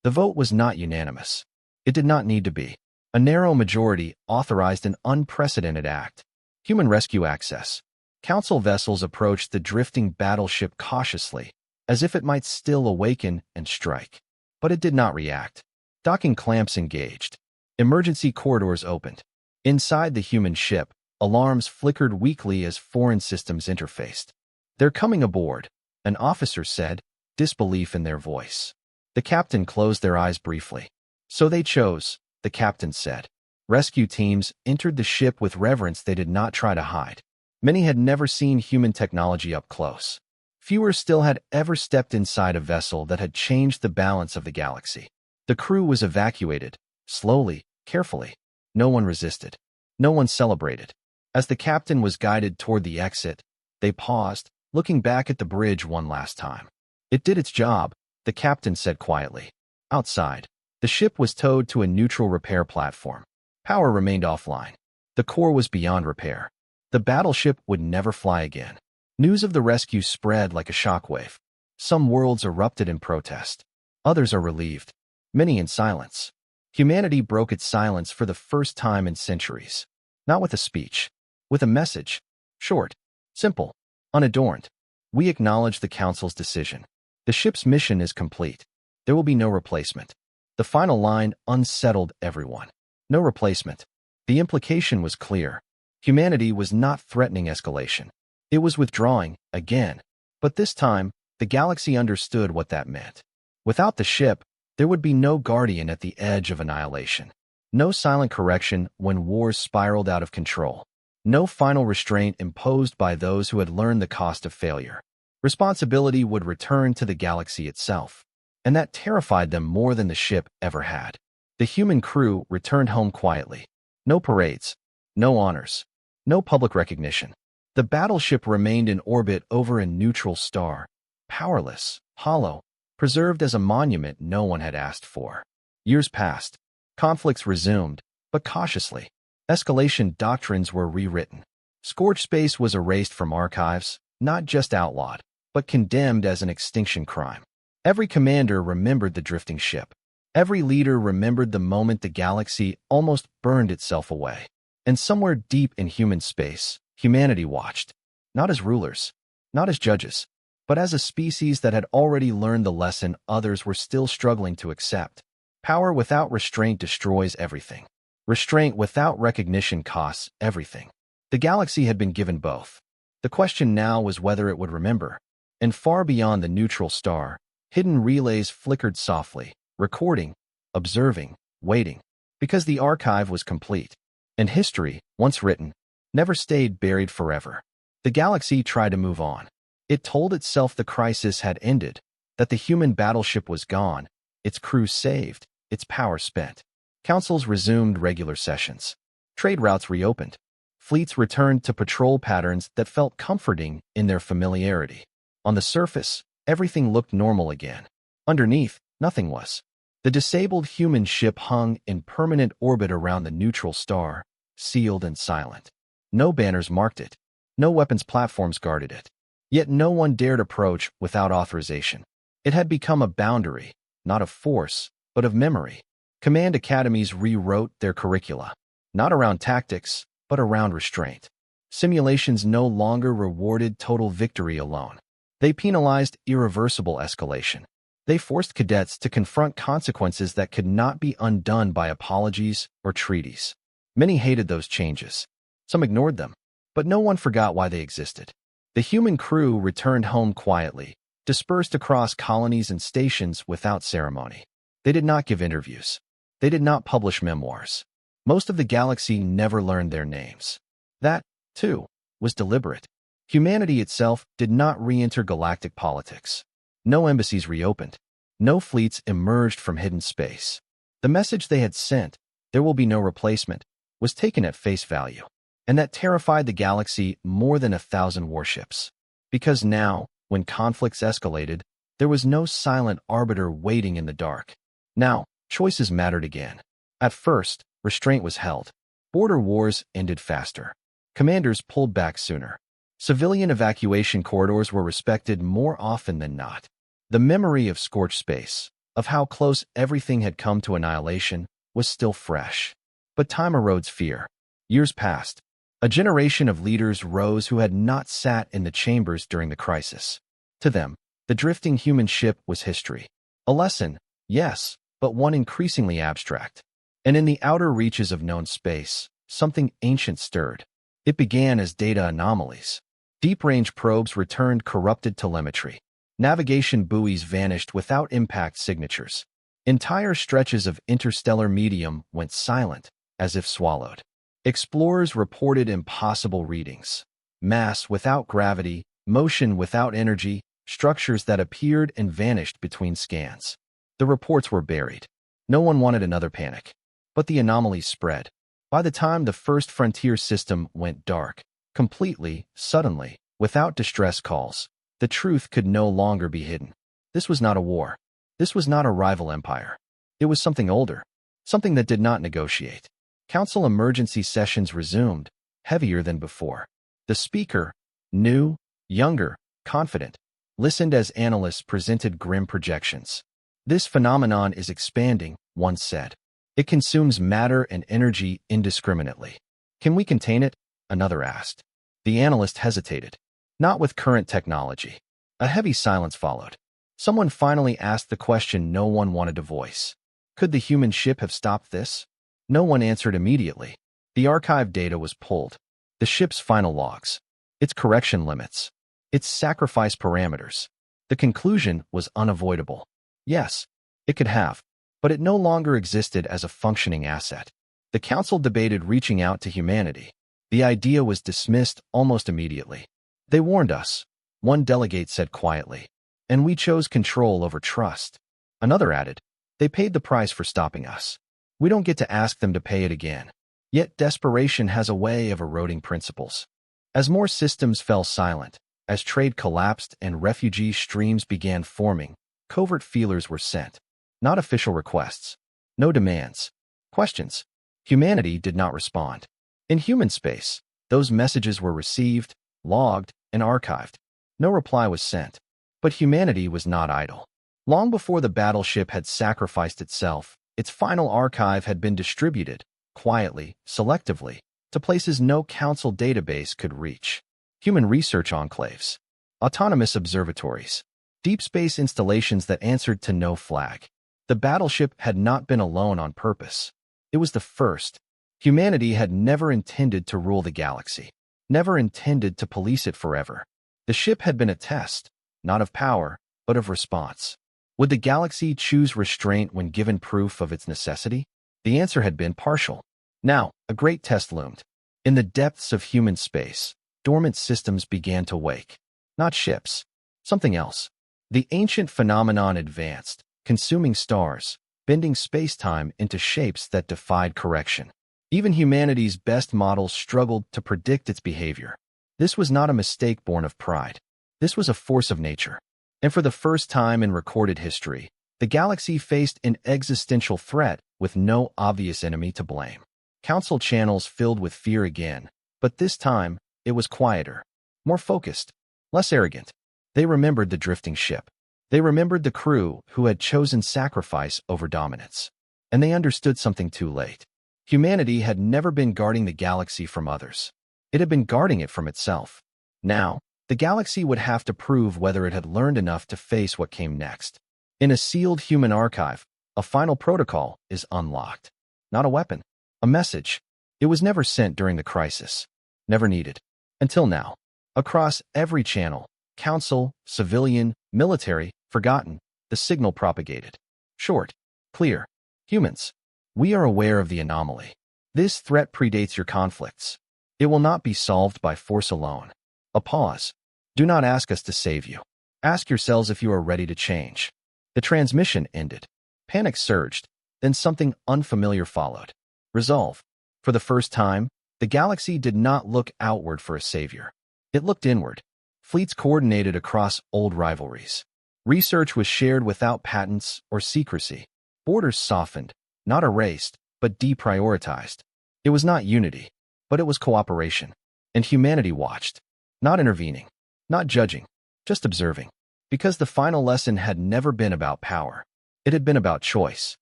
The vote was not unanimous. It did not need to be. A narrow majority authorized an unprecedented act. Human rescue access. Council vessels approached the drifting battleship cautiously, as if it might still awaken and strike. But it did not react. Docking clamps engaged. Emergency corridors opened. Inside the human ship, alarms flickered weakly as foreign systems interfaced. They're coming aboard, an officer said, disbelief in their voice. The captain closed their eyes briefly. So they chose, the captain said. Rescue teams entered the ship with reverence they did not try to hide. Many had never seen human technology up close. Fewer still had ever stepped inside a vessel that had changed the balance of the galaxy. The crew was evacuated, slowly, carefully. No one resisted. No one celebrated. As the captain was guided toward the exit, they paused, looking back at the bridge one last time. It did its job, the captain said quietly. Outside, the ship was towed to a neutral repair platform. Power remained offline. The core was beyond repair. The battleship would never fly again. News of the rescue spread like a shockwave. Some worlds erupted in protest. Others are relieved. Many in silence. Humanity broke its silence for the first time in centuries. Not with a speech. With a message. Short. Simple. Unadorned. We acknowledge the Council's decision. The ship's mission is complete. There will be no replacement. The final line unsettled everyone. No replacement. The implication was clear. Humanity was not threatening escalation. It was withdrawing, again. But this time, the galaxy understood what that meant. Without the ship, there would be no guardian at the edge of annihilation. No silent correction when wars spiraled out of control. No final restraint imposed by those who had learned the cost of failure. Responsibility would return to the galaxy itself. And that terrified them more than the ship ever had. The human crew returned home quietly. No parades. No honors. No public recognition. The battleship remained in orbit over a neutral star. Powerless, hollow, preserved as a monument no one had asked for. Years passed. Conflicts resumed, but cautiously. Escalation doctrines were rewritten. Scorched space was erased from archives, not just outlawed, but condemned as an extinction crime. Every commander remembered the drifting ship. Every leader remembered the moment the galaxy almost burned itself away. And somewhere deep in human space, humanity watched. Not as rulers, not as judges, but as a species that had already learned the lesson others were still struggling to accept. Power without restraint destroys everything. Restraint without recognition costs everything. The galaxy had been given both. The question now was whether it would remember. And far beyond the neutral star, hidden relays flickered softly, recording, observing, waiting. Because the archive was complete. And history, once written, never stayed buried forever. The galaxy tried to move on. It told itself the crisis had ended, that the human battleship was gone, its crew saved, its power spent. Councils resumed regular sessions. Trade routes reopened. Fleets returned to patrol patterns that felt comforting in their familiarity. On the surface, everything looked normal again. Underneath, nothing was. The disabled human ship hung in permanent orbit around the neutral star, sealed and silent. No banners marked it. No weapons platforms guarded it. Yet no one dared approach without authorization. It had become a boundary, not of force, but of memory. Command academies rewrote their curricula, not around tactics, but around restraint. Simulations no longer rewarded total victory alone. They penalized irreversible escalation. They forced cadets to confront consequences that could not be undone by apologies or treaties. Many hated those changes. Some ignored them, but no one forgot why they existed. The human crew returned home quietly, dispersed across colonies and stations without ceremony. They did not give interviews. They did not publish memoirs. Most of the galaxy never learned their names. That, too, was deliberate. Humanity itself did not re-enter galactic politics. No embassies reopened. No fleets emerged from hidden space. The message they had sent, "There will be no replacement," was taken at face value. And that terrified the galaxy more than 1,000 warships. Because now, when conflicts escalated, there was no silent arbiter waiting in the dark. Now, choices mattered again. At first, restraint was held. Border wars ended faster. Commanders pulled back sooner. Civilian evacuation corridors were respected more often than not. The memory of scorched space, of how close everything had come to annihilation, was still fresh. But time erodes fear. Years passed. A generation of leaders rose who had not sat in the chambers during the crisis. To them, the drifting human ship was history. A lesson, yes, but one increasingly abstract. And in the outer reaches of known space, something ancient stirred. It began as data anomalies. Deep-range probes returned corrupted telemetry. Navigation buoys vanished without impact signatures. Entire stretches of interstellar medium went silent, as if swallowed. Explorers reported impossible readings. Mass without gravity, motion without energy, structures that appeared and vanished between scans. The reports were buried. No one wanted another panic. But the anomalies spread. By the time the first frontier system went dark, completely, suddenly, without distress calls, the truth could no longer be hidden. This was not a war. This was not a rival empire. It was something older, something that did not negotiate. Council emergency sessions resumed, heavier than before. The speaker, new, younger, confident, listened as analysts presented grim projections. "This phenomenon is expanding," one said. "It consumes matter and energy indiscriminately. Can we contain it?" another asked. The analyst hesitated. Not with current technology. A heavy silence followed. Someone finally asked the question no one wanted to voice. Could the human ship have stopped this? No one answered immediately. The archive data was pulled. The ship's final logs. Its correction limits. Its sacrifice parameters. The conclusion was unavoidable. Yes, it could have, but it no longer existed as a functioning asset. The council debated reaching out to humanity. The idea was dismissed almost immediately. "They warned us," one delegate said quietly, "and we chose control over trust." Another added, "They paid the price for stopping us. We don't get to ask them to pay it again." Yet desperation has a way of eroding principles. As more systems fell silent, as trade collapsed and refugee streams began forming, covert feelers were sent. Not official requests. No demands. Questions. Humanity did not respond. In human space, those messages were received, logged, and archived. No reply was sent. But humanity was not idle. Long before the battleship had sacrificed itself, its final archive had been distributed, quietly, selectively, to places no council database could reach. Human research enclaves. Autonomous observatories. Deep space installations that answered to no flag. The battleship had not been alone on purpose. It was the first. Humanity had never intended to rule the galaxy. Never intended to police it forever. The ship had been a test, not of power, but of response. Would the galaxy choose restraint when given proof of its necessity? The answer had been partial. Now, a great test loomed. In the depths of human space, dormant systems began to wake. Not ships. Something else. The ancient phenomenon advanced, consuming stars, bending space-time into shapes that defied correction. Even humanity's best models struggled to predict its behavior. This was not a mistake born of pride. This was a force of nature. And for the first time in recorded history, the galaxy faced an existential threat with no obvious enemy to blame. Council channels filled with fear again, but this time, it was quieter, more focused, less arrogant. They remembered the drifting ship. They remembered the crew who had chosen sacrifice over dominance. And they understood something too late. Humanity had never been guarding the galaxy from others. It had been guarding it from itself. Now, the galaxy would have to prove whether it had learned enough to face what came next. In a sealed human archive, a final protocol is unlocked. Not a weapon, a message. It was never sent during the crisis. Never needed. Until now. Across every channel, council, civilian, military, forgotten, the signal propagated. Short, clear. Humans. We are aware of the anomaly. This threat predates your conflicts. It will not be solved by force alone. A pause. Do not ask us to save you. Ask yourselves if you are ready to change. The transmission ended. Panic surged. Then something unfamiliar followed. Resolve. For the first time, the galaxy did not look outward for a savior. It looked inward. Fleets coordinated across old rivalries. Research was shared without patents or secrecy. Borders softened, not erased, but deprioritized. It was not unity, but it was cooperation. And humanity watched, not intervening, not judging, just observing. Because the final lesson had never been about power. It had been about choice.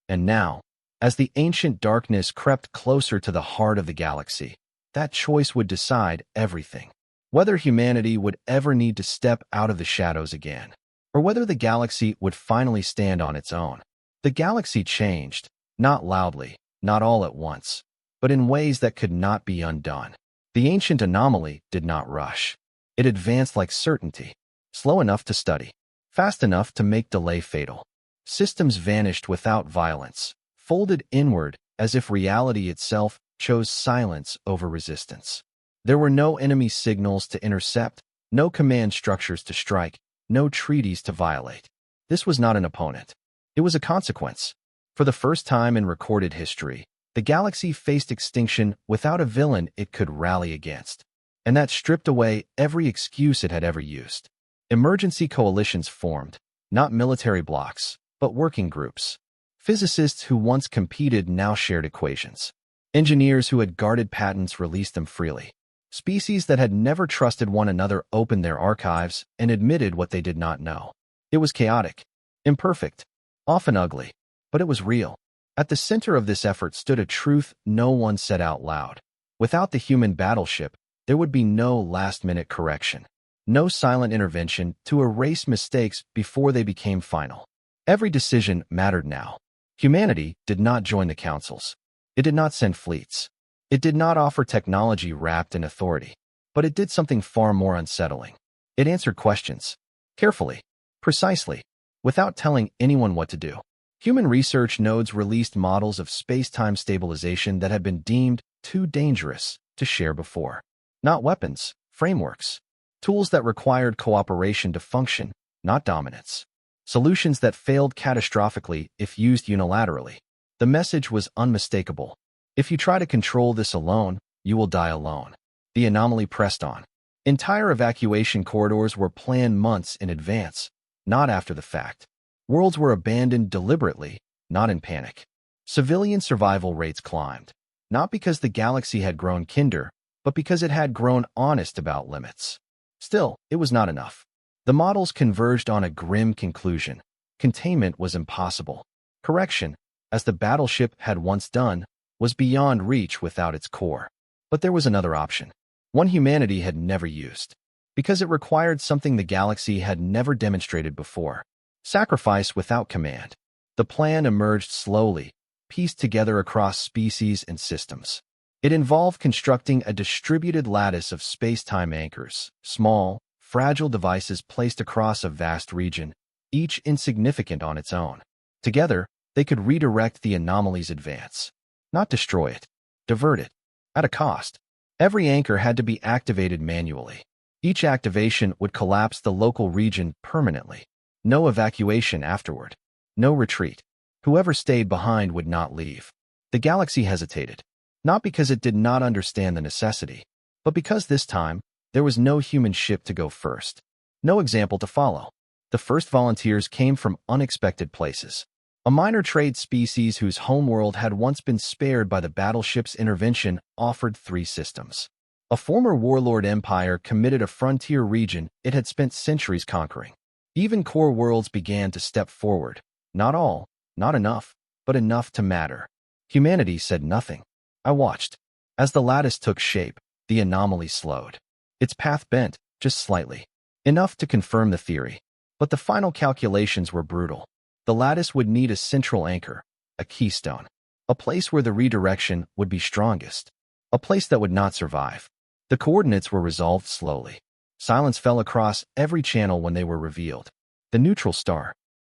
And now, as the ancient darkness crept closer to the heart of the galaxy, that choice would decide everything. Whether humanity would ever need to step out of the shadows again, or whether the galaxy would finally stand on its own. The galaxy changed, not loudly, not all at once, but in ways that could not be undone. The ancient anomaly did not rush. It advanced like certainty, slow enough to study, fast enough to make delay fatal. Systems vanished without violence, folded inward as if reality itself chose silence over resistance. There were no enemy signals to intercept, no command structures to strike, no treaties to violate. This was not an opponent. It was a consequence. For the first time in recorded history, the galaxy faced extinction without a villain it could rally against. And that stripped away every excuse it had ever used. Emergency coalitions formed, not military blocs, but working groups. Physicists who once competed now shared equations. Engineers who had guarded patents released them freely. Species that had never trusted one another opened their archives and admitted what they did not know. It was chaotic, imperfect, often ugly, but it was real. At the center of this effort stood a truth no one said out loud. Without the human battleship, there would be no last-minute correction, no silent intervention to erase mistakes before they became final. Every decision mattered now. Humanity did not join the councils. It did not send fleets. It did not offer technology wrapped in authority. But it did something far more unsettling. It answered questions, carefully, precisely, without telling anyone what to do. Human research nodes released models of space-time stabilization that had been deemed too dangerous to share before. Not weapons, frameworks. Tools that required cooperation to function, not dominance. Solutions that failed catastrophically if used unilaterally. The message was unmistakable. If you try to control this alone, you will die alone. The anomaly pressed on. Entire evacuation corridors were planned months in advance, not after the fact. Worlds were abandoned deliberately, not in panic. Civilian survival rates climbed, not because the galaxy had grown kinder, but because it had grown honest about limits. Still, it was not enough. The models converged on a grim conclusion. Containment was impossible. Correction, as the battleship had once done, was beyond reach without its core. But there was another option, one humanity had never used, because it required something the galaxy had never demonstrated before. Sacrifice without command. The plan emerged slowly, pieced together across species and systems. It involved constructing a distributed lattice of space-time anchors, small, fragile devices placed across a vast region, each insignificant on its own. Together, they could redirect the anomaly's advance. Not destroy it, divert it, at a cost. Every anchor had to be activated manually. Each activation would collapse the local region permanently. No evacuation afterward. No retreat. Whoever stayed behind would not leave. The galaxy hesitated. Not because it did not understand the necessity, but because this time, there was no human ship to go first. No example to follow. The first volunteers came from unexpected places. A minor trade species whose homeworld had once been spared by the battleship's intervention offered 3 systems. A former warlord empire committed a frontier region it had spent centuries conquering. Even core worlds began to step forward. Not all, not enough, but enough to matter. Humanity said nothing. I watched. As the lattice took shape, the anomaly slowed. Its path bent, just slightly. Enough to confirm the theory. But the final calculations were brutal. The lattice would need a central anchor, a keystone. A place where the redirection would be strongest. A place that would not survive. The coordinates were resolved slowly. Silence fell across every channel when they were revealed. The neutral star.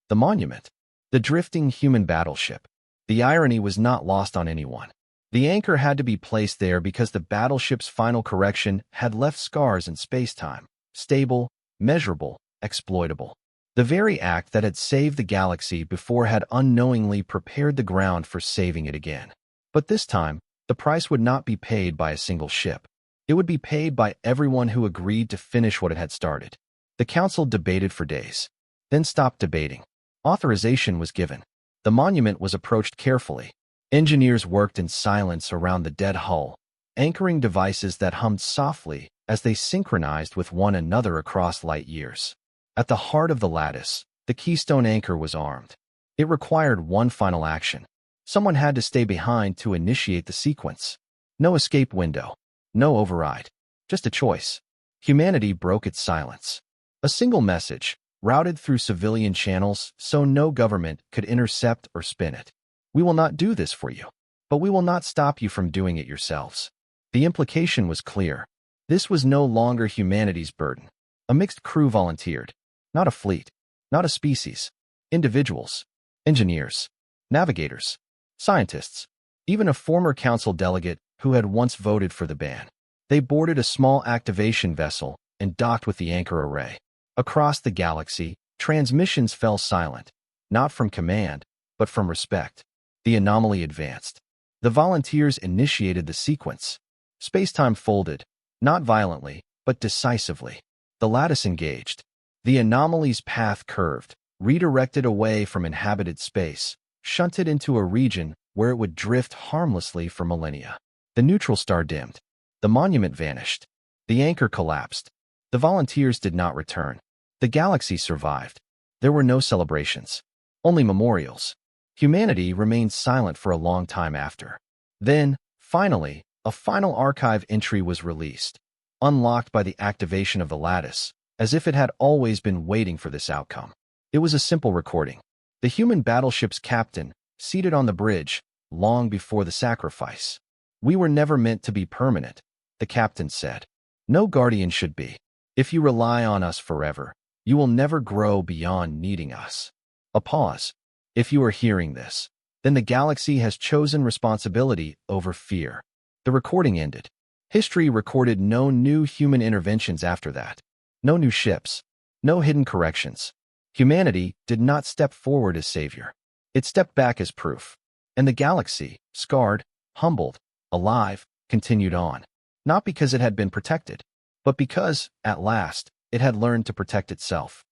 The monument. The drifting human battleship. The irony was not lost on anyone. The anchor had to be placed there because the battleship's final correction had left scars in space-time, stable, measurable, exploitable. The very act that had saved the galaxy before had unknowingly prepared the ground for saving it again. But this time, the price would not be paid by a single ship. It would be paid by everyone who agreed to finish what it had started. The council debated for days, then stopped debating. Authorization was given. The monument was approached carefully. Engineers worked in silence around the dead hull, anchoring devices that hummed softly as they synchronized with one another across light years. At the heart of the lattice, the keystone anchor was armed. It required one final action. Someone had to stay behind to initiate the sequence. No escape window. No override. Just a choice. Humanity broke its silence. A single message, routed through civilian channels so no government could intercept or spin it. We will not do this for you, but we will not stop you from doing it yourselves. The implication was clear. This was no longer humanity's burden. A mixed crew volunteered. Not a fleet, not a species. Individuals, engineers, navigators, scientists, even a former council delegate who had once voted for the ban. They boarded a small activation vessel and docked with the anchor array. Across the galaxy, transmissions fell silent, not from command, but from respect. The anomaly advanced. The volunteers initiated the sequence. Space-time folded, not violently, but decisively. The lattice engaged. The anomaly's path curved, redirected away from inhabited space, shunted into a region where it would drift harmlessly for millennia. The neutral star dimmed. The monument vanished. The anchor collapsed. The volunteers did not return. The galaxy survived. There were no celebrations, only memorials. Humanity remained silent for a long time after. Then, finally, a final archive entry was released, unlocked by the activation of the lattice, as if it had always been waiting for this outcome. It was a simple recording. The human battleship's captain, seated on the bridge, long before the sacrifice. "We were never meant to be permanent," the captain said. "No guardian should be. If you rely on us forever, you will never grow beyond needing us." A pause. If you are hearing this, then the galaxy has chosen responsibility over fear. The recording ended. History recorded no new human interventions after that. No new ships. No hidden corrections. Humanity did not step forward as savior. It stepped back as proof. And the galaxy, scarred, humbled, alive, continued on. Not because it had been protected, but because, at last, it had learned to protect itself.